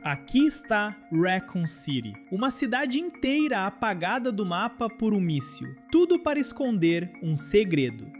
Aqui está Raccoon City, uma cidade inteira apagada do mapa por um míssil, tudo para esconder um segredo.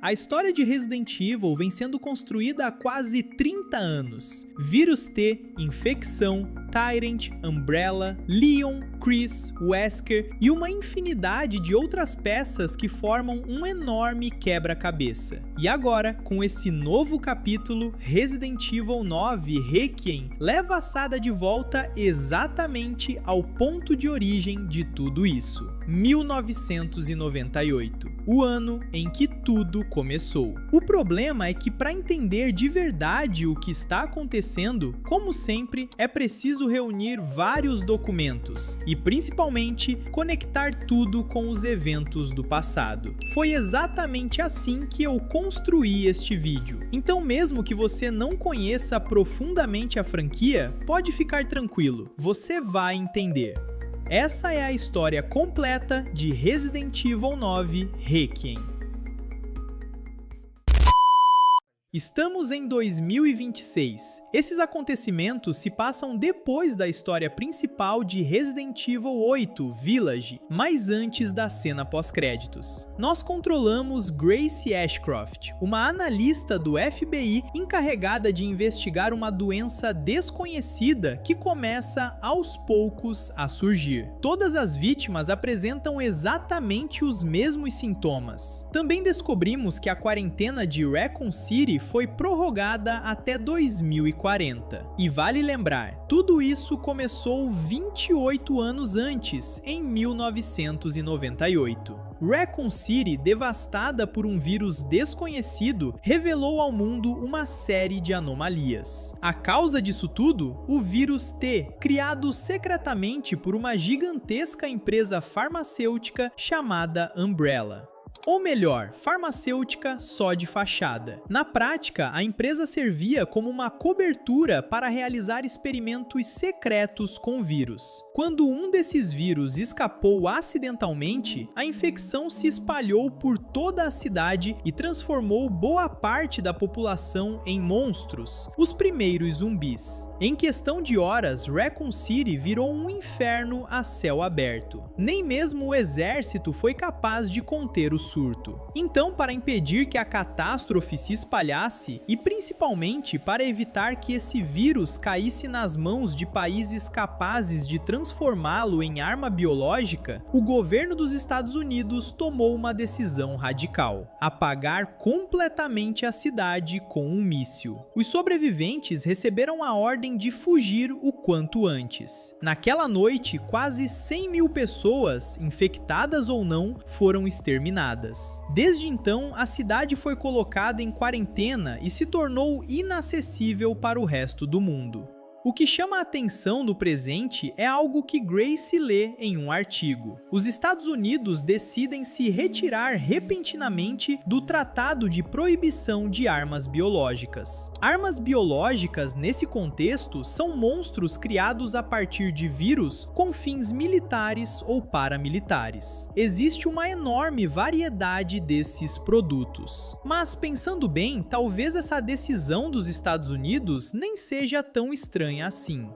A história de Resident Evil vem sendo construída há quase 30 anos. Vírus T, infecção, Tyrant, Umbrella, Leon, Chris, Wesker e uma infinidade de outras peças que formam um enorme quebra-cabeça. E agora, com esse novo capítulo, Resident Evil 9 Requiem leva a saga de volta exatamente ao ponto de origem de tudo isso. 1998, o ano em que tudo começou. O problema é que para entender de verdade o que está acontecendo, como sempre, é preciso reunir vários documentos e principalmente conectar tudo com os eventos do passado. Foi exatamente assim que eu construí este vídeo. Então, mesmo que você não conheça profundamente a franquia, pode ficar tranquilo, você vai entender. Essa é a história completa de Resident Evil 9 Requiem. Estamos em 2026. Esses acontecimentos se passam depois da história principal de Resident Evil 8 Village, mas antes da cena pós-créditos. Nós controlamos Grace Ashcroft, uma analista do FBI encarregada de investigar uma doença desconhecida que começa aos poucos a surgir. Todas as vítimas apresentam exatamente os mesmos sintomas. Também descobrimos que a quarentena de Raccoon City foi prorrogada até 2040. E vale lembrar, tudo isso começou 28 anos antes, em 1998. Raccoon City, devastada por um vírus desconhecido, revelou ao mundo uma série de anomalias. A causa disso tudo? O vírus T, criado secretamente por uma gigantesca empresa farmacêutica chamada Umbrella. Ou melhor, farmacêutica só de fachada. Na prática, a empresa servia como uma cobertura para realizar experimentos secretos com vírus. Quando um desses vírus escapou acidentalmente, a infecção se espalhou por toda a cidade e transformou boa parte da população em monstros, os primeiros zumbis. Em questão de horas, Raccoon City virou um inferno a céu aberto. Nem mesmo o exército foi capaz de conter o surto. Então, para impedir que a catástrofe se espalhasse e principalmente para evitar que esse vírus caísse nas mãos de países capazes de transformá-lo em arma biológica, o governo dos Estados Unidos tomou uma decisão radical: apagar completamente a cidade com um míssil. Os sobreviventes receberam a ordem de fugir o quanto antes. Naquela noite, quase 100 mil pessoas, infectadas ou não, foram exterminadas. Desde então, a cidade foi colocada em quarentena e se tornou inacessível para o resto do mundo. O que chama a atenção no presente é algo que Grace lê em um artigo. Os Estados Unidos decidem se retirar repentinamente do Tratado de Proibição de Armas Biológicas. Armas biológicas, nesse contexto, são monstros criados a partir de vírus com fins militares ou paramilitares. Existe uma enorme variedade desses produtos. Mas, pensando bem, talvez essa decisão dos Estados Unidos nem seja tão estranha assim.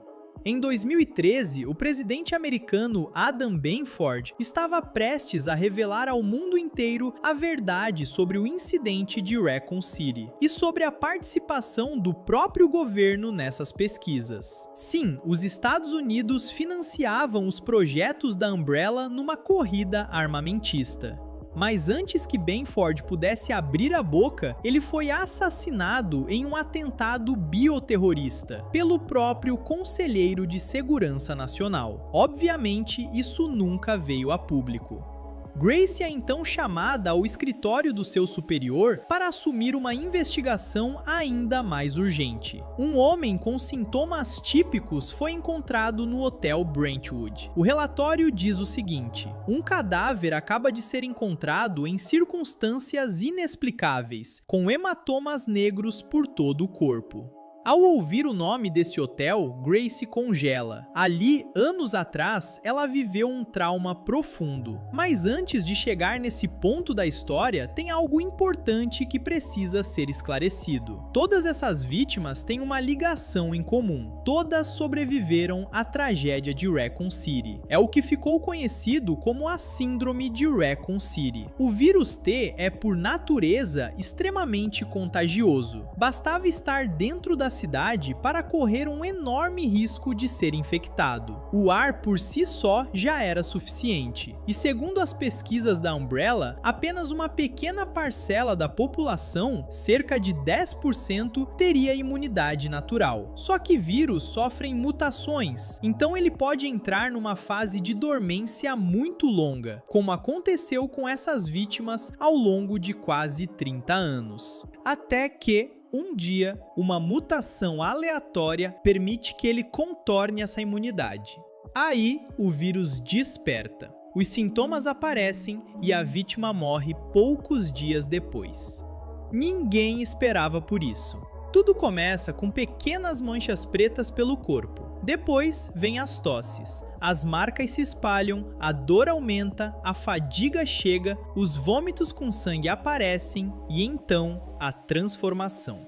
Em 2013, o presidente americano Adam Benford estava prestes a revelar ao mundo inteiro a verdade sobre o incidente de Raccoon City e sobre a participação do próprio governo nessas pesquisas. Sim, os Estados Unidos financiavam os projetos da Umbrella numa corrida armamentista. Mas antes que Benford pudesse abrir a boca, ele foi assassinado em um atentado bioterrorista pelo próprio Conselheiro de Segurança Nacional. Obviamente, isso nunca veio a público. Grace é então chamada ao escritório do seu superior para assumir uma investigação ainda mais urgente. Um homem com sintomas típicos foi encontrado no Hotel Brentwood. O relatório diz o seguinte: um cadáver acaba de ser encontrado em circunstâncias inexplicáveis, com hematomas negros por todo o corpo. Ao ouvir o nome desse hotel, Grace congela. Ali, anos atrás, ela viveu um trauma profundo. Mas antes de chegar nesse ponto da história, tem algo importante que precisa ser esclarecido. Todas essas vítimas têm uma ligação em comum. Todas sobreviveram à tragédia de Raccoon City. É o que ficou conhecido como a Síndrome de Raccoon City. O vírus T é, por natureza, extremamente contagioso. Bastava estar dentro da cidade para correr um enorme risco de ser infectado. O ar por si só já era suficiente. E segundo as pesquisas da Umbrella, apenas uma pequena parcela da população, cerca de 10%, teria imunidade natural. Só que vírus sofrem mutações, então ele pode entrar numa fase de dormência muito longa, como aconteceu com essas vítimas ao longo de quase 30 anos. Até que um dia, uma mutação aleatória permite que ele contorne essa imunidade. Aí, o vírus desperta. Os sintomas aparecem e a vítima morre poucos dias depois. Ninguém esperava por isso. Tudo começa com pequenas manchas pretas pelo corpo. Depois vem as tosses. As marcas se espalham, a dor aumenta, a fadiga chega, os vômitos com sangue aparecem e então a transformação.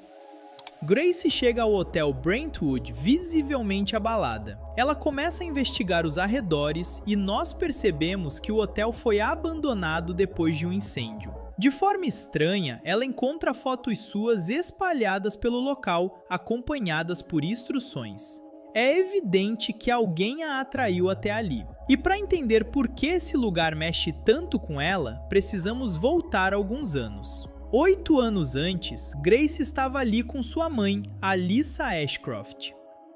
Grace chega ao hotel Brentwood visivelmente abalada. Ela começa a investigar os arredores e nós percebemos que o hotel foi abandonado depois de um incêndio. De forma estranha, ela encontra fotos suas espalhadas pelo local, acompanhadas por instruções. É evidente que alguém a atraiu até ali. E para entender por que esse lugar mexe tanto com ela, precisamos voltar alguns anos. 8 anos antes, Grace estava ali com sua mãe, Alyssa Ashcroft.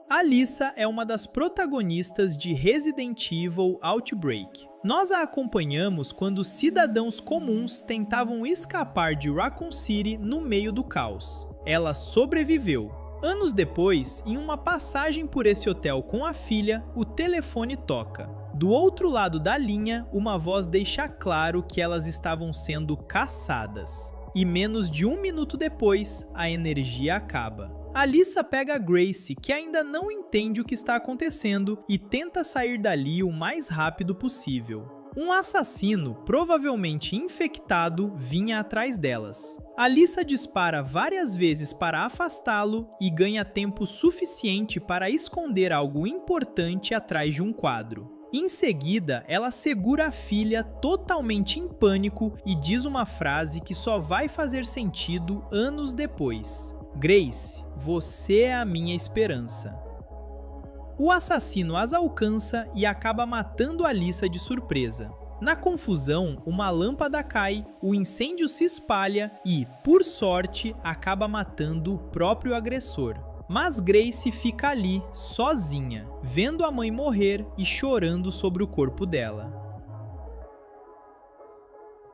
Alyssa é uma das protagonistas de Resident Evil Outbreak. Nós a acompanhamos quando cidadãos comuns tentavam escapar de Raccoon City no meio do caos. Ela sobreviveu. Anos depois, em uma passagem por esse hotel com a filha, o telefone toca. Do outro lado da linha, uma voz deixa claro que elas estavam sendo caçadas. E menos de 1 minuto depois, a energia acaba. Alyssa pega a Grace, que ainda não entende o que está acontecendo, e tenta sair dali o mais rápido possível. Um assassino, provavelmente infectado, vinha atrás delas. Alyssa dispara várias vezes para afastá-lo e ganha tempo suficiente para esconder algo importante atrás de um quadro. Em seguida, ela segura a filha totalmente em pânico e diz uma frase que só vai fazer sentido anos depois. Grace, você é a minha esperança. O assassino as alcança e acaba matando Alyssa de surpresa. Na confusão, uma lâmpada cai, o incêndio se espalha e, por sorte, acaba matando o próprio agressor. Mas Grace fica ali, sozinha, vendo a mãe morrer e chorando sobre o corpo dela.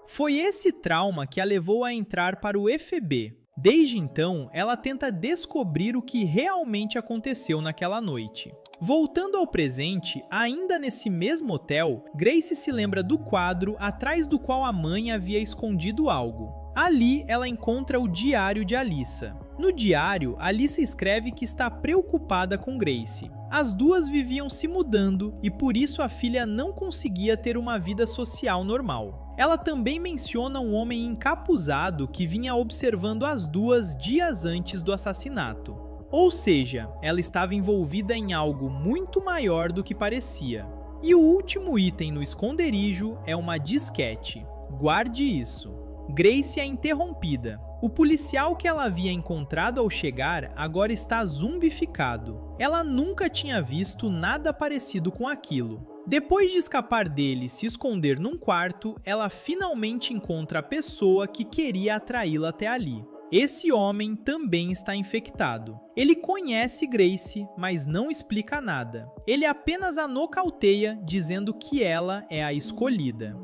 Foi esse trauma que a levou a entrar para o EFB. Desde então, ela tenta descobrir o que realmente aconteceu naquela noite. Voltando ao presente, ainda nesse mesmo hotel, Grace se lembra do quadro atrás do qual a mãe havia escondido algo. Ali, ela encontra o diário de Alyssa. No diário, Alyssa escreve que está preocupada com Grace. As duas viviam se mudando e por isso a filha não conseguia ter uma vida social normal. Ela também menciona um homem encapuzado que vinha observando as duas dias antes do assassinato. Ou seja, ela estava envolvida em algo muito maior do que parecia. E o último item no esconderijo é uma disquete. Guarde isso. Grace é interrompida. O policial que ela havia encontrado ao chegar agora está zumbificado. Ela nunca tinha visto nada parecido com aquilo. Depois de escapar dele e se esconder num quarto, ela finalmente encontra a pessoa que queria atraí-la até ali. Esse homem também está infectado. Ele conhece Grace, mas não explica nada. Ele apenas a nocauteia, dizendo que ela é a escolhida.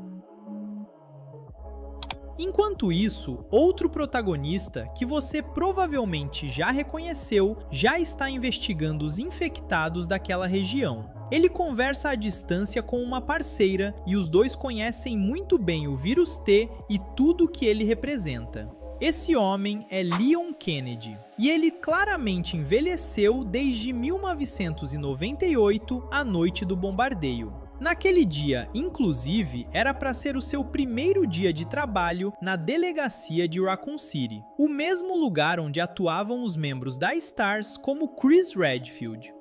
Enquanto isso, outro protagonista, que você provavelmente já reconheceu, já está investigando os infectados daquela região. Ele conversa à distância com uma parceira e os dois conhecem muito bem o vírus T e tudo o que ele representa. Esse homem é Leon Kennedy, e ele claramente envelheceu desde 1998, a noite do bombardeio. Naquele dia, inclusive, era para ser o seu primeiro dia de trabalho na delegacia de Raccoon City, o mesmo lugar onde atuavam os membros da STARS como Chris Redfield.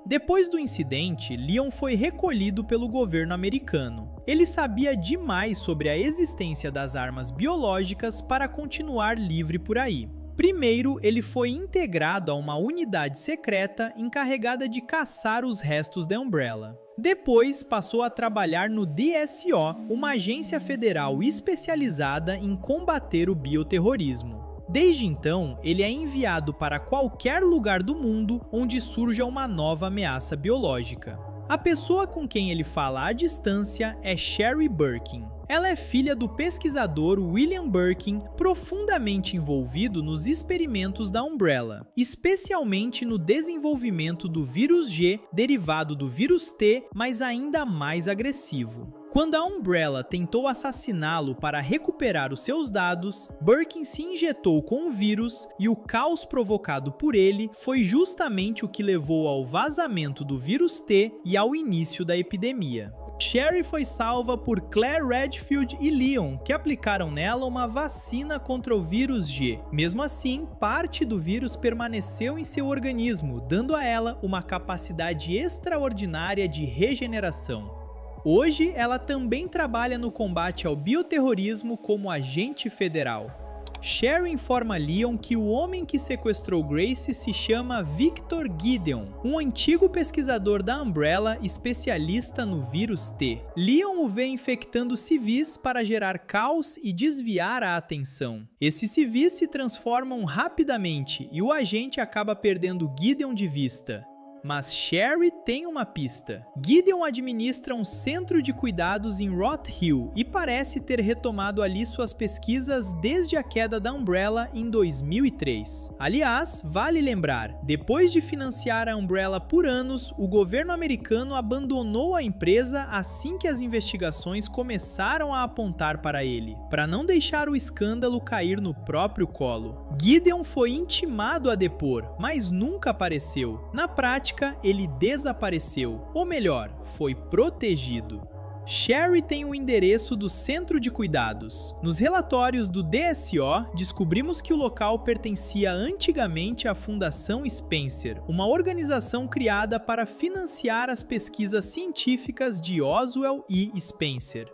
Depois do incidente, Leon foi recolhido pelo governo americano. Ele sabia demais sobre a existência das armas biológicas para continuar livre por aí. Primeiro, ele foi integrado a uma unidade secreta encarregada de caçar os restos da Umbrella. Depois, passou a trabalhar no DSO, uma agência federal especializada em combater o bioterrorismo. Desde então, ele é enviado para qualquer lugar do mundo onde surja uma nova ameaça biológica. A pessoa com quem ele fala à distância é Sherry Birkin. Ela é filha do pesquisador William Birkin, profundamente envolvido nos experimentos da Umbrella, especialmente no desenvolvimento do vírus G, derivado do vírus T, mas ainda mais agressivo. Quando a Umbrella tentou assassiná-lo para recuperar os seus dados, Birkin se injetou com o vírus e o caos provocado por ele foi justamente o que levou ao vazamento do vírus T e ao início da epidemia. Sherry foi salva por Claire Redfield e Leon, que aplicaram nela uma vacina contra o vírus G. Mesmo assim, parte do vírus permaneceu em seu organismo, dando a ela uma capacidade extraordinária de regeneração. Hoje, ela também trabalha no combate ao bioterrorismo como agente federal. Sherry informa Leon que o homem que sequestrou Grace se chama Victor Gideon, um antigo pesquisador da Umbrella especialista no vírus T. Leon o vê infectando civis para gerar caos e desviar a atenção. Esses civis se transformam rapidamente e o agente acaba perdendo Gideon de vista. Mas Sherry tem uma pista. Gideon administra um centro de cuidados em Roth Hill e parece ter retomado ali suas pesquisas desde a queda da Umbrella em 2003. Aliás, vale lembrar, depois de financiar a Umbrella por anos, o governo americano abandonou a empresa assim que as investigações começaram a apontar para ele, para não deixar o escândalo cair no próprio colo. Gideon foi intimado a depor, mas nunca apareceu. Na prática, ele desapareceu, ou melhor, foi protegido. Sherry tem o endereço do centro de cuidados. Nos relatórios do DSO, descobrimos que o local pertencia antigamente à Fundação Spencer, uma organização criada para financiar as pesquisas científicas de Oswell e Spencer.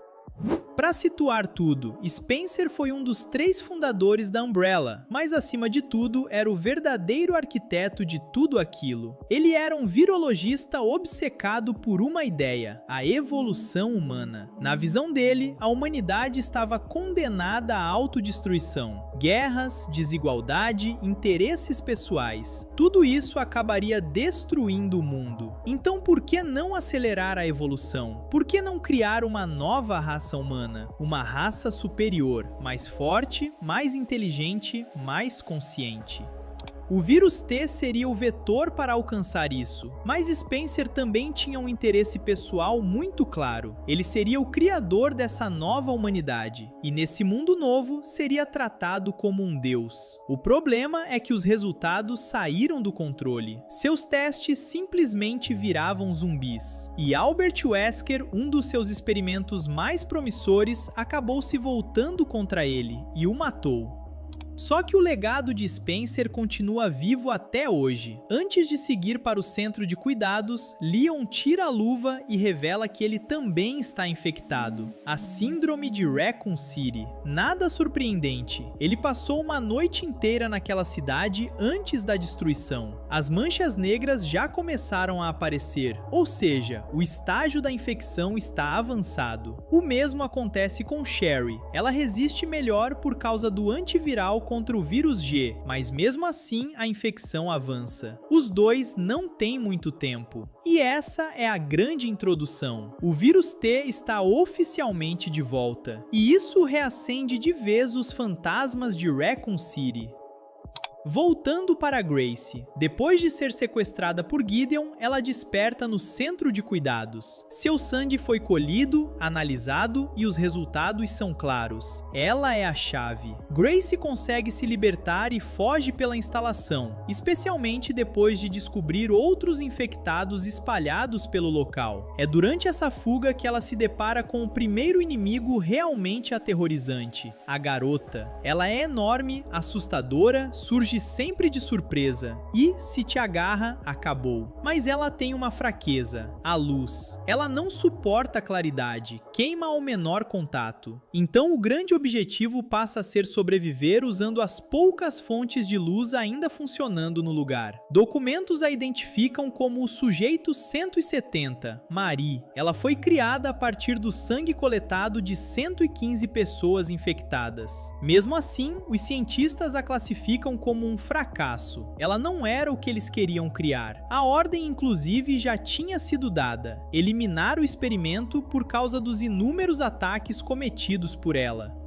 Para situar tudo, Spencer foi um dos 3 fundadores da Umbrella, mas acima de tudo era o verdadeiro arquiteto de tudo aquilo. Ele era um virologista obcecado por uma ideia, a evolução humana. Na visão dele, a humanidade estava condenada à autodestruição. Guerras, desigualdade, interesses pessoais. Tudo isso acabaria destruindo o mundo. Então por que não acelerar a evolução? Por que não criar uma nova raça humana? Uma raça superior, mais forte, mais inteligente, mais consciente. O vírus T seria o vetor para alcançar isso, mas Spencer também tinha um interesse pessoal muito claro. Ele seria o criador dessa nova humanidade, e nesse mundo novo seria tratado como um deus. O problema é que os resultados saíram do controle. Seus testes simplesmente viravam zumbis, e Albert Wesker, um dos seus experimentos mais promissores, acabou se voltando contra ele e o matou. Só que o legado de Spencer continua vivo até hoje. Antes de seguir para o centro de cuidados, Leon tira a luva e revela que ele também está infectado. A síndrome de Raccoon City. Nada surpreendente. Ele passou uma noite inteira naquela cidade antes da destruição. As manchas negras já começaram a aparecer, ou seja, o estágio da infecção está avançado. O mesmo acontece com Sherry. Ela resiste melhor por causa do antiviral contra o vírus G, mas mesmo assim a infecção avança. Os dois não têm muito tempo. E essa é a grande introdução. O vírus T está oficialmente de volta. E isso reacende de vez os fantasmas de Raccoon City. Voltando para Grace, depois de ser sequestrada por Gideon, ela desperta no centro de cuidados. Seu sangue foi colhido, analisado e os resultados são claros. Ela é a chave. Grace consegue se libertar e foge pela instalação, especialmente depois de descobrir outros infectados espalhados pelo local. É durante essa fuga que ela se depara com o primeiro inimigo realmente aterrorizante, a garota. Ela é enorme, assustadora, surge sempre de surpresa e, se te agarra, acabou. Mas ela tem uma fraqueza, a luz. Ela não suporta a claridade, queima ao menor contato. Então o grande objetivo passa a ser sobreviver usando as poucas fontes de luz ainda funcionando no lugar. Documentos a identificam como o sujeito 170, Marie. Ela foi criada a partir do sangue coletado de 115 pessoas infectadas. Mesmo assim, os cientistas a classificam como um fracasso. Ela não era o que eles queriam criar. A ordem, inclusive, já tinha sido dada: eliminar o experimento por causa dos inúmeros ataques cometidos por ela.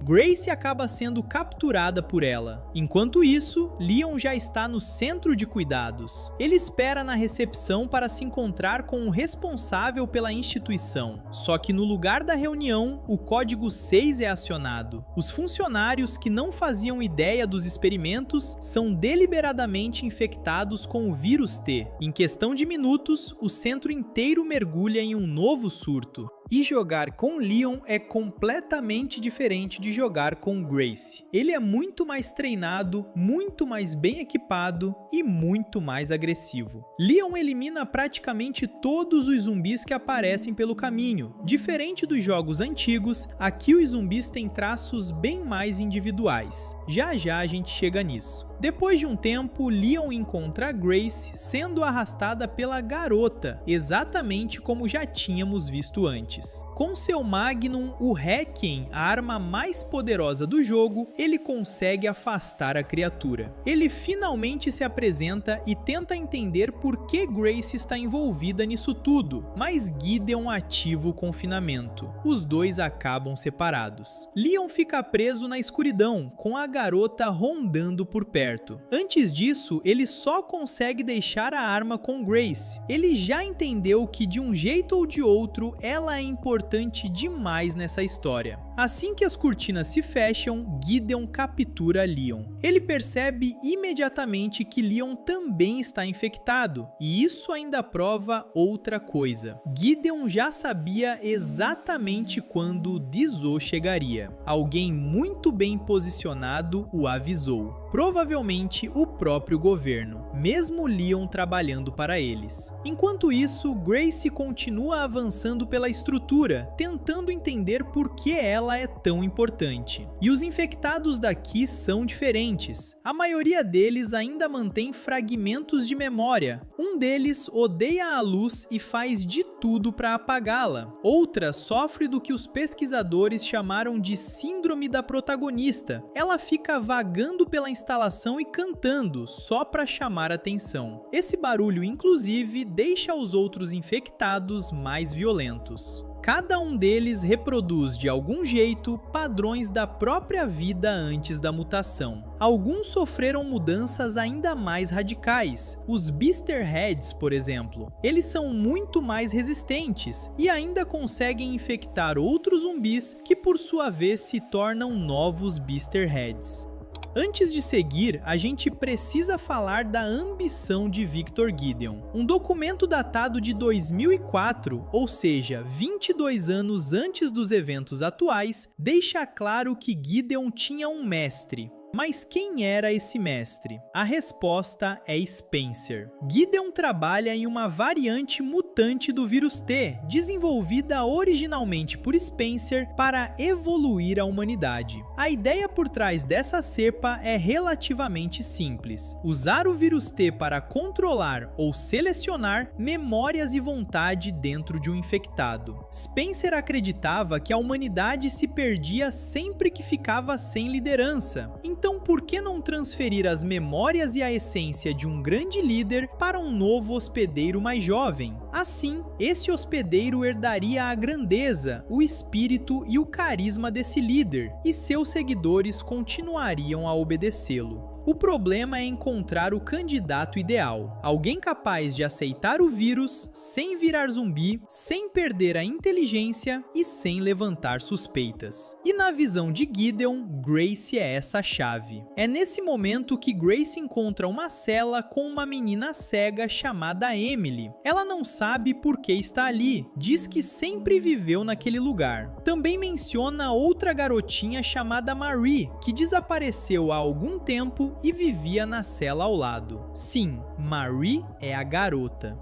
Grace acaba sendo capturada por ela. Enquanto isso, Leon já está no centro de cuidados. Ele espera na recepção para se encontrar com o responsável pela instituição. Só que no lugar da reunião, o código 6 é acionado. Os funcionários que não faziam ideia dos experimentos são deliberadamente infectados com o vírus T. Em questão de minutos, o centro inteiro mergulha em um novo surto. E jogar com Leon é completamente diferente de jogar com Grace. Ele é muito mais treinado, muito mais bem equipado e muito mais agressivo. Leon elimina praticamente todos os zumbis que aparecem pelo caminho. Diferente dos jogos antigos, aqui os zumbis têm traços bem mais individuais. Já já a gente chega nisso. Depois de um tempo, Leon encontra a Grace sendo arrastada pela garota, exatamente como já tínhamos visto antes. Com seu Magnum, o Requiem, a arma mais poderosa do jogo, ele consegue afastar a criatura. Ele finalmente se apresenta e tenta entender por que Grace está envolvida nisso tudo, mas Gideon ativa o confinamento. Os dois acabam separados. Leon fica preso na escuridão, com a garota rondando por perto. Antes disso, ele só consegue deixar a arma com Grace. Ele já entendeu que de um jeito ou de outro, ela é importante demais nessa história. Assim que as cortinas se fecham, Gideon captura Leon. Ele percebe imediatamente que Leon também está infectado, e isso ainda prova outra coisa. Gideon já sabia exatamente quando Dizô chegaria. Alguém muito bem posicionado o avisou. Provavelmente o próprio governo, mesmo Leon trabalhando para eles. Enquanto isso, Grace continua avançando pela estrutura, tentando entender por que ela é tão importante. E os infectados daqui são diferentes. A maioria deles ainda mantém fragmentos de memória. Um deles odeia a luz e faz de tudo para apagá-la. Outra sofre do que os pesquisadores chamaram de síndrome da protagonista. Ela fica vagando pela instalação e cantando, só para chamar atenção. Esse barulho, inclusive, deixa os outros infectados mais violentos. Cada um deles reproduz de algum jeito padrões da própria vida antes da mutação. Alguns sofreram mudanças ainda mais radicais. Os Beaster Heads, por exemplo. Eles são muito mais resistentes e ainda conseguem infectar outros zumbis que por sua vez se tornam novos Beaster Heads. Antes de seguir, a gente precisa falar da ambição de Victor Gideon. Um documento datado de 2004, ou seja, 22 anos antes dos eventos atuais, deixa claro que Gideon tinha um mestre. Mas quem era esse mestre? A resposta é Spencer. Gideon trabalha em uma variante mutante do vírus T, desenvolvida originalmente por Spencer para evoluir a humanidade. A ideia por trás dessa cepa é relativamente simples: usar o vírus T para controlar ou selecionar memórias e vontade dentro de um infectado. Spencer acreditava que a humanidade se perdia sempre que ficava sem liderança. Então, por que não transferir as memórias e a essência de um grande líder para um novo hospedeiro mais jovem? Assim, esse hospedeiro herdaria a grandeza, o espírito e o carisma desse líder, e seus seguidores continuariam a obedecê-lo. O problema é encontrar o candidato ideal, alguém capaz de aceitar o vírus sem virar zumbi, sem perder a inteligência e sem levantar suspeitas. E na visão de Gideon, Grace é essa chave. É nesse momento que Grace encontra uma cela com uma menina cega chamada Emily. Ela não sabe por que está ali, diz que sempre viveu naquele lugar. Também menciona outra garotinha chamada Marie, que desapareceu há algum tempo e vivia na cela ao lado. Sim, Marie é a garota.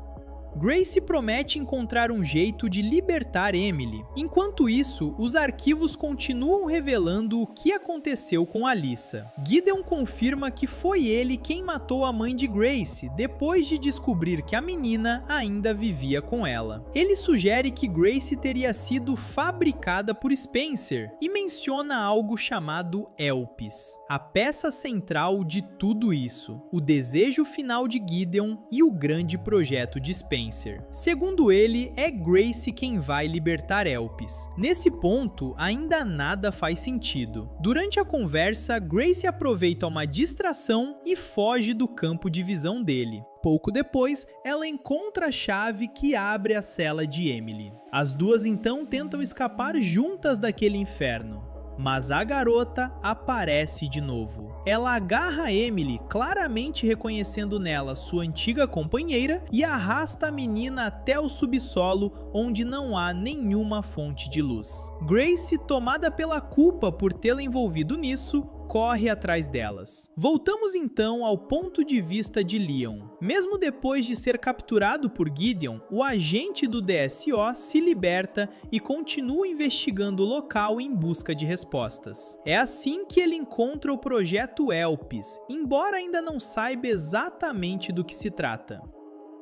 Grace promete encontrar um jeito de libertar Emily. Enquanto isso, os arquivos continuam revelando o que aconteceu com Alyssa. Gideon confirma que foi ele quem matou a mãe de Grace, depois de descobrir que a menina ainda vivia com ela. Ele sugere que Grace teria sido fabricada por Spencer e menciona algo chamado Elpis, a peça central de tudo isso, o desejo final de Gideon e o grande projeto de Spencer. Segundo ele, é Grace quem vai libertar Elpis. Nesse ponto, ainda nada faz sentido. Durante a conversa, Grace aproveita uma distração e foge do campo de visão dele. Pouco depois, ela encontra a chave que abre a cela de Emily. As duas então tentam escapar juntas daquele inferno. Mas a garota aparece de novo. Ela agarra Emily, claramente reconhecendo nela sua antiga companheira, e arrasta a menina até o subsolo, onde não há nenhuma fonte de luz. Grace, tomada pela culpa por tê-la envolvido nisso, corre atrás delas. Voltamos então ao ponto de vista de Leon. Mesmo depois de ser capturado por Gideon, o agente do DSO se liberta e continua investigando o local em busca de respostas. É assim que ele encontra o projeto Elpis, embora ainda não saiba exatamente do que se trata.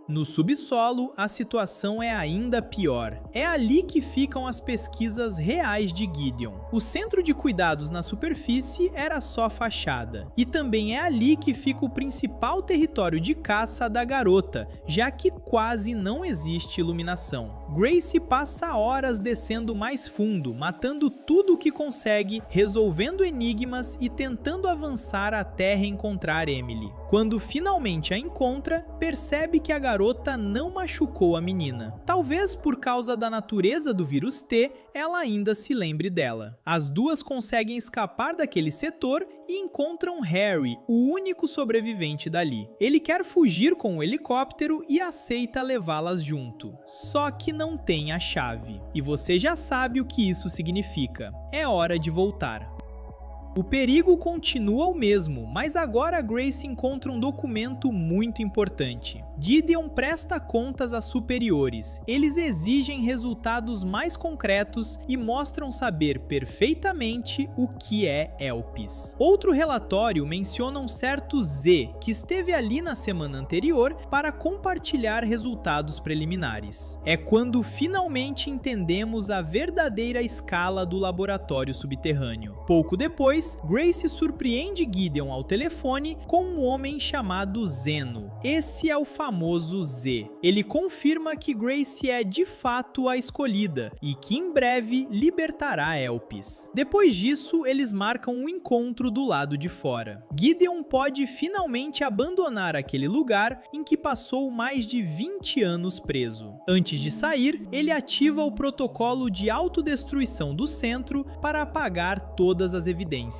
No subsolo, a situação é ainda pior. É ali que ficam as pesquisas reais de Gideon. O centro de cuidados na superfície era só fachada. E também é ali que fica o principal território de caça da garota, já que quase não existe iluminação. Grace passa horas descendo mais fundo, matando tudo o que consegue, resolvendo enigmas e tentando avançar até reencontrar Emily. Quando finalmente a encontra, percebe que a garota não machucou a menina. Talvez por causa da natureza do vírus T, ela ainda se lembre dela. As duas conseguem escapar daquele setor e encontram Harry, o único sobrevivente dali. Ele quer fugir com o helicóptero e aceita levá-las junto. Só que não tem a chave. E você já sabe o que isso significa. É hora de voltar. O perigo continua o mesmo, mas agora Grace encontra um documento muito importante. Gideon presta contas a superiores. Eles exigem resultados mais concretos e mostram saber perfeitamente o que é Elpis. Outro relatório menciona um certo Z, que esteve ali na semana anterior para compartilhar resultados preliminares. É quando finalmente entendemos a verdadeira escala do laboratório subterrâneo. Pouco depois, Grace surpreende Gideon ao telefone com um homem chamado Zeno. Esse é o famoso Z. Ele confirma que Grace é de fato a escolhida e que em breve libertará Elpis. Depois disso, eles marcam um encontro do lado de fora. Gideon pode finalmente abandonar aquele lugar em que passou mais de 20 anos preso. Antes de sair, ele ativa o protocolo de autodestruição do centro para apagar todas as evidências.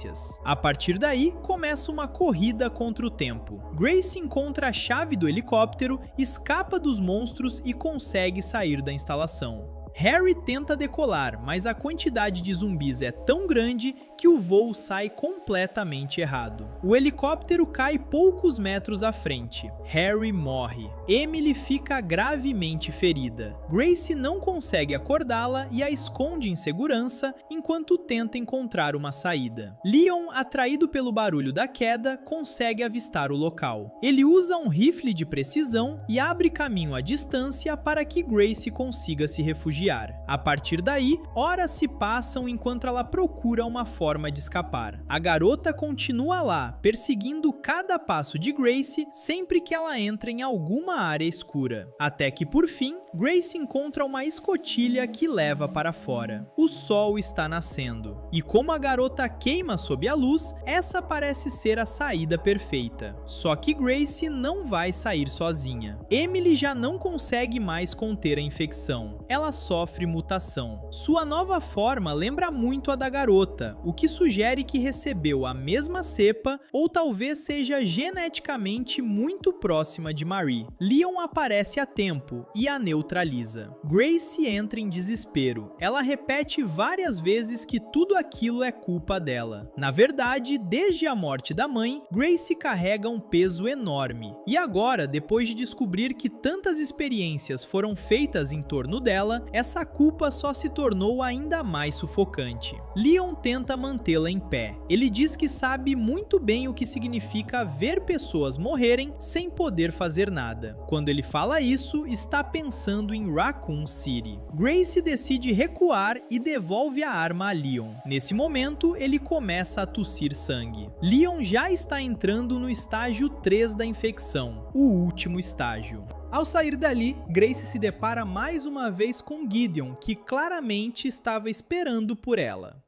A partir daí, começa uma corrida contra o tempo. Grace encontra a chave do helicóptero, escapa dos monstros e consegue sair da instalação. Harry tenta decolar, mas a quantidade de zumbis é tão grande que o voo sai completamente errado. O helicóptero cai poucos metros à frente. Harry morre. Emily fica gravemente ferida. Grace não consegue acordá-la e a esconde em segurança enquanto tenta encontrar uma saída. Leon, atraído pelo barulho da queda, consegue avistar o local. Ele usa um rifle de precisão e abre caminho à distância para que Grace consiga se refugiar. A partir daí, horas se passam enquanto ela procura uma forma de escapar. A garota continua lá, perseguindo cada passo de Grace sempre que ela entra em alguma área escura. Até que, por fim, Grace encontra uma escotilha que leva para fora. O sol está nascendo. E como a garota queima sob a luz, essa parece ser a saída perfeita. Só que Grace não vai sair sozinha. Emily já não consegue mais conter a infecção. Ela sofre mutação. Sua nova forma lembra muito a da garota, o que sugere que recebeu a mesma cepa ou talvez seja geneticamente muito próxima de Marie. Leon aparece a tempo e a neutraliza. Grace entra em desespero. Ela repete várias vezes que tudo aquilo é culpa dela. Na verdade, desde a morte da mãe, Grace carrega um peso enorme. E agora, depois de descobrir que tantas experiências foram feitas em torno dela, essa culpa só se tornou ainda mais sufocante. Leon tenta mantê-la em pé. Ele diz que sabe muito bem o que significa ver pessoas morrerem sem poder fazer nada. Quando ele fala isso, está pensando em Raccoon City. Grace decide recuar e devolve a arma a Leon. Nesse momento, ele começa a tossir sangue. Leon já está entrando no estágio 3 da infecção, o último estágio. Ao sair dali, Grace se depara mais uma vez com Gideon, que claramente estava esperando por ela.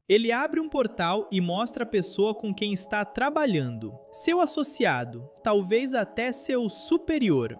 Ele abre um portal e mostra a pessoa com quem está trabalhando, seu associado, talvez até seu superior,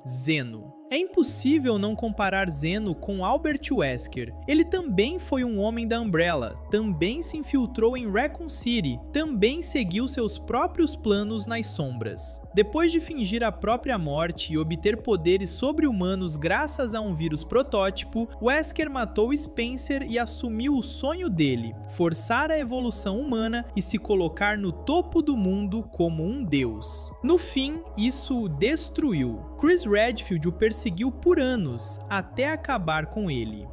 Zeno. É impossível não comparar Zeno com Albert Wesker. Ele também foi um homem da Umbrella, também se infiltrou em Raccoon City, também seguiu seus próprios planos nas sombras. Depois de fingir a própria morte e obter poderes sobre-humanos graças a um vírus protótipo, Wesker matou Spencer e assumiu o sonho dele, forçar a evolução humana e se colocar no topo do mundo como um deus. No fim, isso o destruiu. Chris Redfield o perseguiu por anos, até acabar com ele.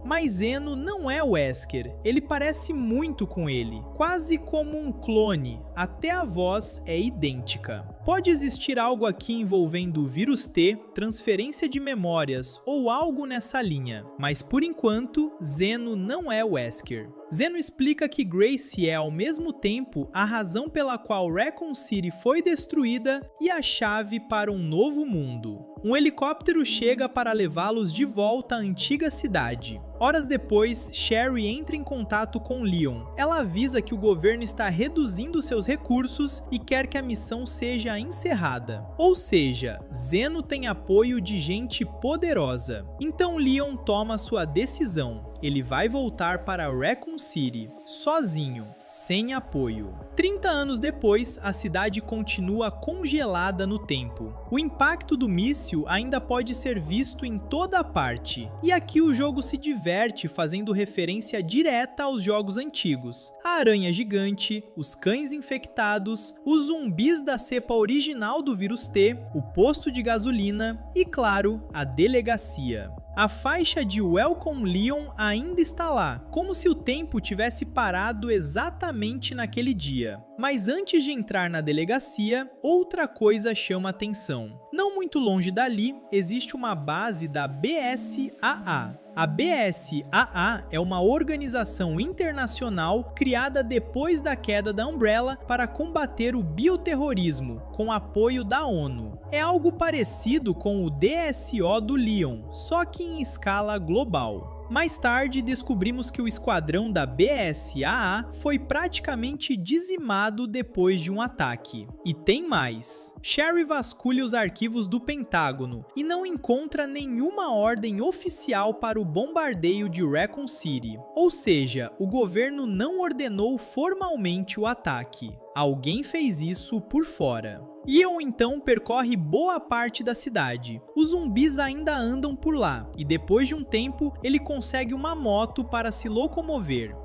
Mas Zeno não é Wesker, ele parece muito com ele, quase como um clone, até a voz é idêntica. Pode existir algo aqui envolvendo o vírus T, transferência de memórias ou algo nessa linha, mas por enquanto, Zeno não é Wesker. Zeno explica que Grace é ao mesmo tempo a razão pela qual Raccoon City foi destruída e a chave para um novo mundo. Um helicóptero chega para levá-los de volta à antiga cidade. Horas depois, Sherry entra em contato com Leon. Ela avisa que o governo está reduzindo seus recursos e quer que a missão seja encerrada. Ou seja, Zeno tem apoio de gente poderosa. Então Leon toma sua decisão. Ele vai voltar para Raccoon City, sozinho, sem apoio. 30 anos depois, a cidade continua congelada no tempo. O impacto do míssil ainda pode ser visto em toda parte, e aqui o jogo se diverte fazendo referência direta aos jogos antigos. A aranha gigante, os cães infectados, os zumbis da cepa original do vírus T, o posto de gasolina e, claro, a delegacia. A faixa de Welcome Leon ainda está lá, como se o tempo tivesse parado exatamente naquele dia. Mas antes de entrar na delegacia, outra coisa chama atenção. Não muito longe dali, existe uma base da BSAA. A BSAA é uma organização internacional criada depois da queda da Umbrella para combater o bioterrorismo, com apoio da ONU. É algo parecido com o DSO do Leon, só que em escala global. Mais tarde, descobrimos que o esquadrão da BSAA foi praticamente dizimado depois de um ataque. E tem mais. Sherry vasculha os arquivos do Pentágono e não encontra nenhuma ordem oficial para o bombardeio de Raccoon City. Ou seja, o governo não ordenou formalmente o ataque. Alguém fez isso por fora. Leon então percorre boa parte da cidade. Os zumbis ainda andam por lá, e depois de um tempo, ele consegue uma moto para se locomover.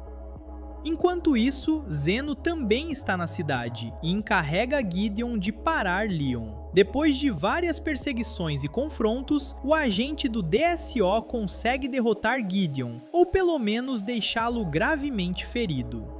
Enquanto isso, Zeno também está na cidade e encarrega Gideon de parar Leon. Depois de várias perseguições e confrontos, o agente do DSO consegue derrotar Gideon, ou pelo menos deixá-lo gravemente ferido.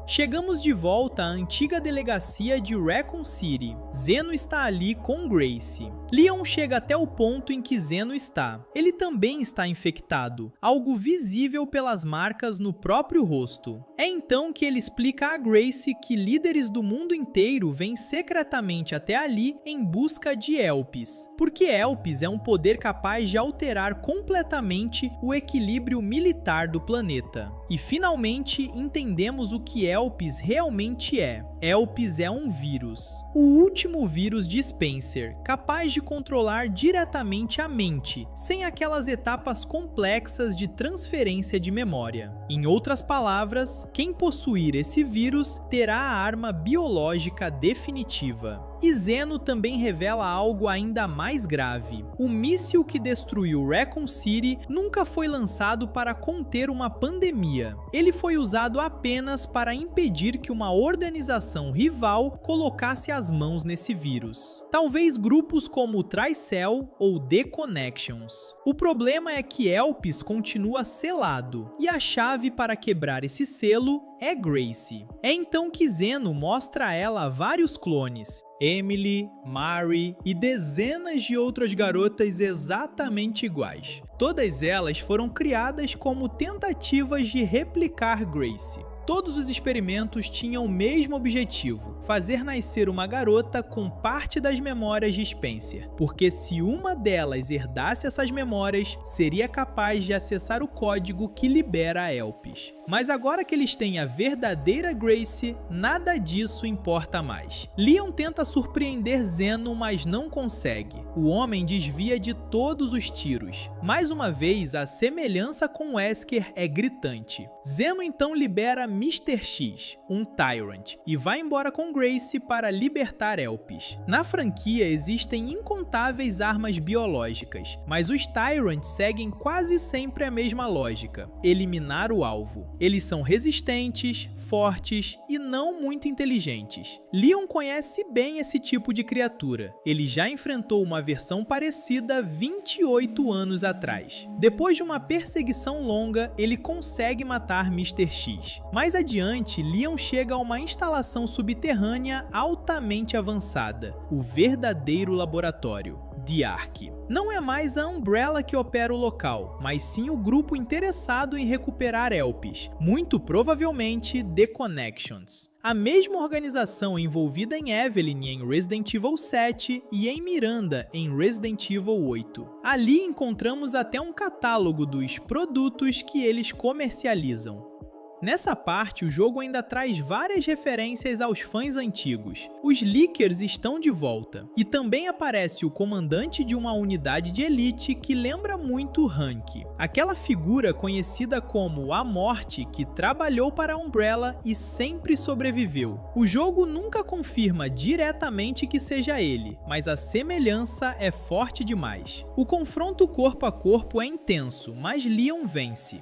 Chegamos de volta à antiga delegacia de Raccoon City. Zeno está ali com Grace. Leon chega até o ponto em que Zeno está. Ele também está infectado, algo visível pelas marcas no próprio rosto. É então que ele explica a Grace que líderes do mundo inteiro vêm secretamente até ali em busca de Elpis, porque Elpis é um poder capaz de alterar completamente o equilíbrio militar do planeta. E finalmente entendemos o que Elpis realmente é. Elpis é um vírus. O último vírus de Spencer, capaz de controlar diretamente a mente, sem aquelas etapas complexas de transferência de memória. Em outras palavras, quem possuir esse vírus terá a arma biológica definitiva. E Zeno também revela algo ainda mais grave. O míssil que destruiu Raccoon City nunca foi lançado para conter uma pandemia. Ele foi usado apenas para impedir que uma organização rival colocasse as mãos nesse vírus. Talvez grupos como o Tricell ou The Connections. O problema é que Elpis continua selado, e a chave para quebrar esse selo é Gracie. É então que Zeno mostra a ela vários clones. Emily, Mary e dezenas de outras garotas exatamente iguais. Todas elas foram criadas como tentativas de replicar Gracie. Todos os experimentos tinham o mesmo objetivo: fazer nascer uma garota com parte das memórias de Spencer, porque se uma delas herdasse essas memórias, seria capaz de acessar o código que libera a Elpis. Mas agora que eles têm a verdadeira Gracie, nada disso importa mais. Leon tenta surpreender Zeno, mas não consegue. O homem desvia de todos os tiros. Mais uma vez, a semelhança com Wesker é gritante. Zeno então libera Mr. X, um Tyrant, e vai embora com Gracie para libertar Elpis. Na franquia existem incontáveis armas biológicas, mas os Tyrants seguem quase sempre a mesma lógica: eliminar o alvo. Eles são resistentes, fortes e não muito inteligentes. Leon conhece bem esse tipo de criatura. Ele já enfrentou uma versão parecida 28 anos atrás. Depois de uma perseguição longa, ele consegue matar Mr. X. Mais adiante, Leon chega a uma instalação subterrânea altamente avançada, o verdadeiro laboratório, The Ark. Não é mais a Umbrella que opera o local, mas sim o grupo interessado em recuperar Elpis, muito provavelmente The Connections. A mesma organização envolvida em Evelyn em Resident Evil 7 e em Miranda em Resident Evil 8. Ali encontramos até um catálogo dos produtos que eles comercializam. Nessa parte, o jogo ainda traz várias referências aos fãs antigos. Os Lickers estão de volta, e também aparece o comandante de uma unidade de elite que lembra muito Hank, aquela figura conhecida como a Morte que trabalhou para a Umbrella e sempre sobreviveu. O jogo nunca confirma diretamente que seja ele, mas a semelhança é forte demais. O confronto corpo a corpo é intenso, mas Leon vence.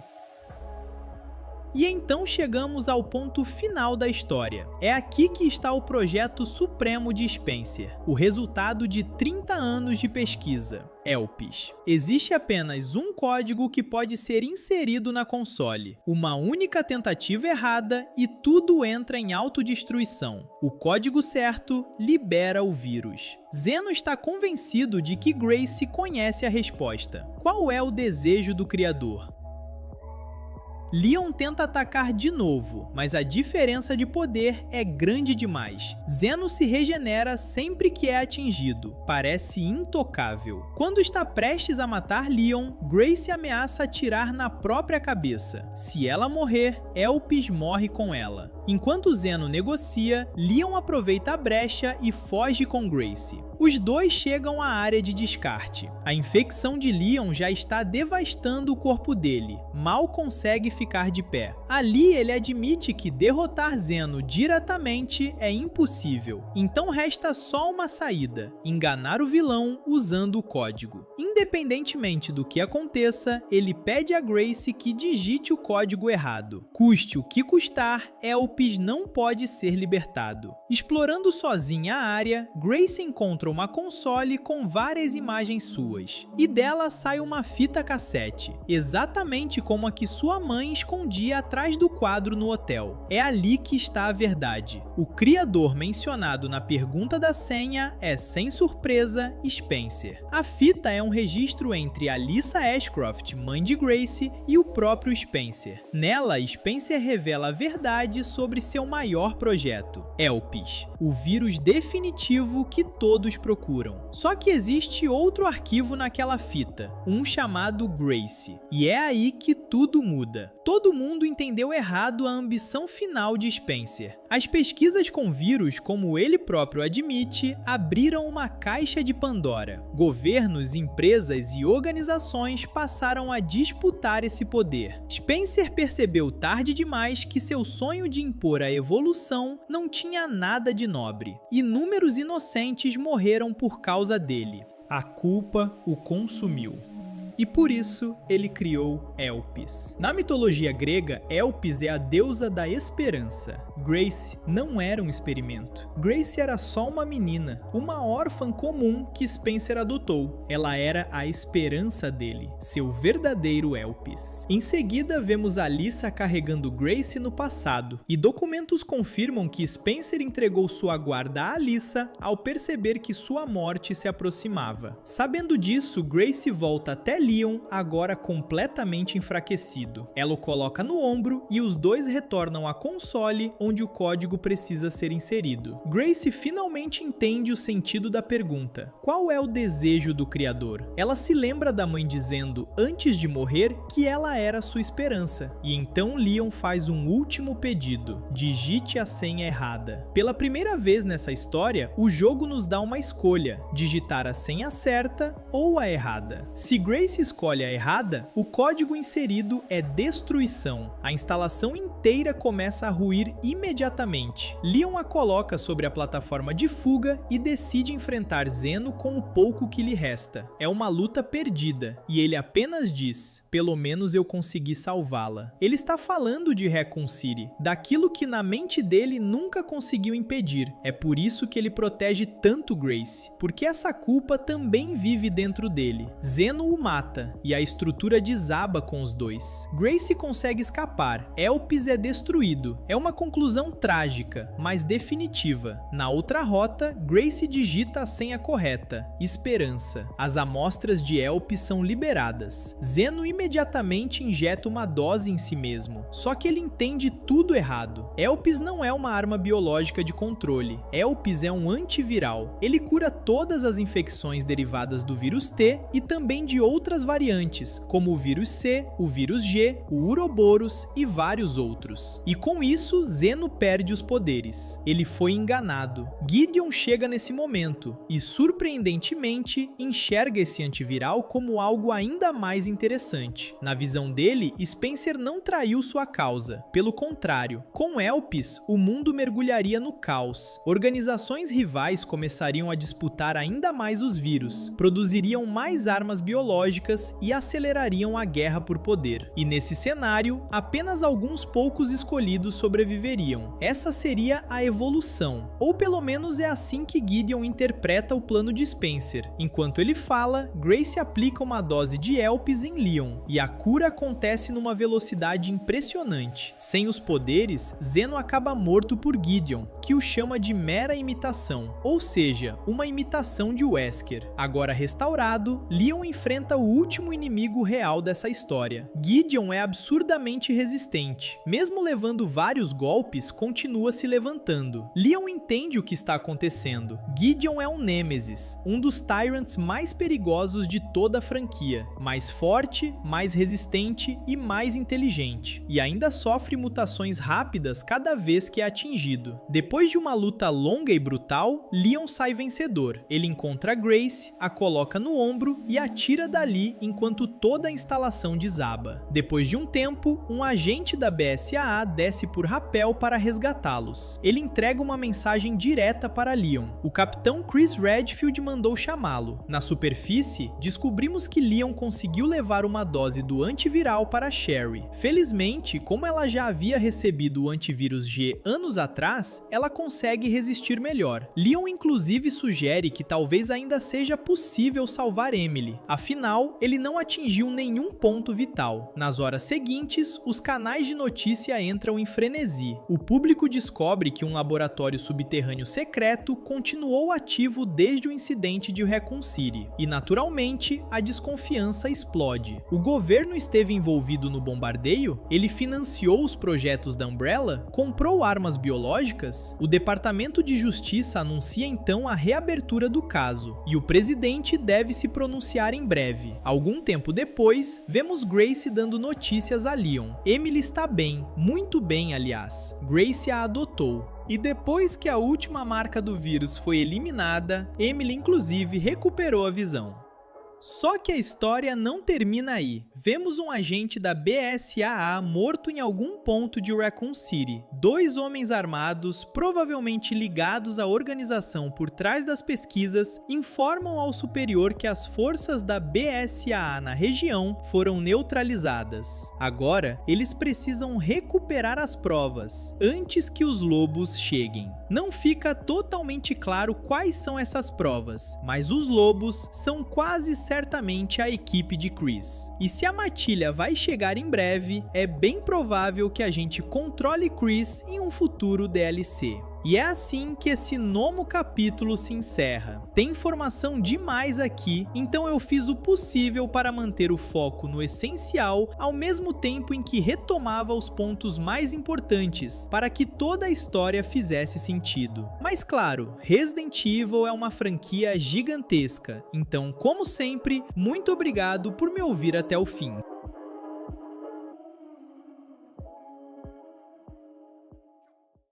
E então chegamos ao ponto final da história. É aqui que está o projeto supremo de Spencer, o resultado de 30 anos de pesquisa, Elpis. Existe apenas um código que pode ser inserido na console, uma única tentativa errada e tudo entra em autodestruição. O código certo libera o vírus. Zeno está convencido de que Gracie conhece a resposta. Qual é o desejo do criador? Leon tenta atacar de novo, mas a diferença de poder é grande demais. Zeno se regenera sempre que é atingido, parece intocável. Quando está prestes a matar Leon, Gracie ameaça atirar na própria cabeça. Se ela morrer, Elpis morre com ela. Enquanto Zeno negocia, Leon aproveita a brecha e foge com Gracie. Os dois chegam à área de descarte. A infecção de Leon já está devastando o corpo dele, mal consegue ficar de pé. Ali ele admite que derrotar Zeno diretamente é impossível, então resta só uma saída: enganar o vilão usando o código. Independentemente do que aconteça, ele pede a Gracie que digite o código errado. Custe o que custar, Elpis não pode ser libertado. Explorando sozinha a área, Gracie encontra uma console com várias imagens suas, e dela sai uma fita cassete, exatamente como a que sua mãe escondia atrás do quadro no hotel. É ali que está a verdade. O criador mencionado na pergunta da senha é, sem surpresa, Spencer. A fita é um registro entre Alyssa Ashcroft, mãe de Grace, e o próprio Spencer. Nela, Spencer revela a verdade sobre seu maior projeto, Elpis, o vírus definitivo que todos procuram. Só que existe outro arquivo naquela fita, um chamado Grace, e é aí que tudo muda. Todo mundo entendeu errado a ambição final de Spencer. As pesquisas com vírus, como ele próprio admite, abriram uma caixa de Pandora. Governos, empresas e organizações passaram a disputar esse poder. Spencer percebeu tarde demais que seu sonho de impor a evolução não tinha nada de nobre. Inúmeros inocentes morreram por causa dele. A culpa o consumiu. E por isso ele criou Elpis. Na mitologia grega, Elpis é a deusa da esperança. Grace não era um experimento. Grace era só uma menina, uma órfã comum que Spencer adotou. Ela era a esperança dele, seu verdadeiro Elpis. Em seguida, vemos Alyssa carregando Grace no passado, e documentos confirmam que Spencer entregou sua guarda a Alyssa ao perceber que sua morte se aproximava. Sabendo disso, Grace volta até Leon, agora completamente enfraquecido. Ela o coloca no ombro e os dois retornam à console, onde o código precisa ser inserido. Grace finalmente entende o sentido da pergunta: qual é o desejo do Criador? Ela se lembra da mãe dizendo, antes de morrer, que ela era sua esperança. E então Leon faz um último pedido: digite a senha errada. Pela primeira vez nessa história, o jogo nos dá uma escolha: digitar a senha certa ou a errada. Se Grace escolhe a errada, o código inserido é destruição. A instalação inteira começa a ruir imediatamente. Leon a coloca sobre a plataforma de fuga e decide enfrentar Zeno com o pouco que lhe resta. É uma luta perdida, e ele apenas diz: pelo menos eu consegui salvá-la. Ele está falando de Raccoon City, daquilo que na mente dele nunca conseguiu impedir. É por isso que ele protege tanto Grace, porque essa culpa também vive dentro dele. Zeno o mata, e a estrutura desaba com os dois. Grace consegue escapar, Elpis é destruído. É uma conclusão trágica, mas definitiva. Na outra rota, Grace digita a senha correta: esperança. As amostras de Elpis são liberadas. Zeno imediatamente injeta uma dose em si mesmo, só que ele entende tudo errado. Elpis não é uma arma biológica de controle. Elpis é um antiviral. Ele cura todas as infecções derivadas do vírus T e também de outras variantes, como o vírus C, o vírus G, o Uroboros e vários outros. E com isso, Zeno perde os poderes. Ele foi enganado. Gideon chega nesse momento e, surpreendentemente, enxerga esse antiviral como algo ainda mais interessante. Na visão dele, Spencer não traiu sua causa. Pelo contrário, com Elpis, o mundo mergulharia no caos. Organizações rivais começariam a disputar ainda mais os vírus, produziriam mais armas biológicas e acelerariam a guerra por poder. E nesse cenário, apenas alguns poucos escolhidos sobreviveriam. Essa seria a evolução, ou pelo menos é assim que Gideon interpreta o plano de Spencer. Enquanto ele fala, Grace aplica uma dose de Elpis em Leon, e a cura acontece numa velocidade impressionante. Sem os poderes, Zeno acaba morto por Gideon, que o chama de mera imitação, ou seja, uma imitação de Wesker. Agora restaurado, Leon enfrenta o último inimigo real dessa história. Gideon é absurdamente resistente. Mesmo levando vários golpes, continua se levantando. Leon entende o que está acontecendo. Gideon é um Nêmesis, um dos Tyrants mais perigosos de toda a franquia. Mais forte, mais resistente e mais inteligente. E ainda sofre mutações rápidas cada vez que é atingido. Depois de uma luta longa e brutal, Leon sai vencedor. Ele encontra Grace, a coloca no ombro e atira dali enquanto toda a instalação desaba. Depois de um tempo, um agente da BSAA desce por rapel para resgatá-los. Ele entrega uma mensagem direta para Leon. O capitão Chris Redfield mandou chamá-lo. Na superfície, descobrimos que Leon conseguiu levar uma dose do antiviral para Sherry. Felizmente, como ela já havia recebido o antivírus G anos atrás, ela consegue resistir melhor. Leon inclusive sugere que talvez ainda seja possível salvar Emily. Afinal, ele não atingiu nenhum ponto vital. Nas horas seguintes, os canais de notícia entram em frenesi. O o público descobre que um laboratório subterrâneo secreto continuou ativo desde o incidente de Raccoon City, e naturalmente a desconfiança explode. O governo esteve envolvido no bombardeio? Ele financiou os projetos da Umbrella? Comprou armas biológicas? O Departamento de Justiça anuncia então a reabertura do caso, e o presidente deve se pronunciar em breve. Algum tempo depois, vemos Grace dando notícias a Leon. Emily está bem, muito bem, aliás. Grace a adotou. E depois que a última marca do vírus foi eliminada, Emily inclusive recuperou a visão. Só que a história não termina aí. Vemos um agente da BSAA morto em algum ponto de Raccoon City. 2 homens armados, provavelmente ligados à organização por trás das pesquisas, informam ao superior que as forças da BSAA na região foram neutralizadas. Agora, eles precisam recuperar as provas, antes que os lobos cheguem. Não fica totalmente claro quais são essas provas, mas os lobos são quase certamente a equipe de Chris. E se a matilha vai chegar em breve, é bem provável que a gente controle Chris em um futuro DLC. E é assim que esse 9º capítulo se encerra. Tem informação demais aqui, então eu fiz o possível para manter o foco no essencial, ao mesmo tempo em que retomava os pontos mais importantes, para que toda a história fizesse sentido. Mas claro, Resident Evil é uma franquia gigantesca, então como sempre, muito obrigado por me ouvir até o fim.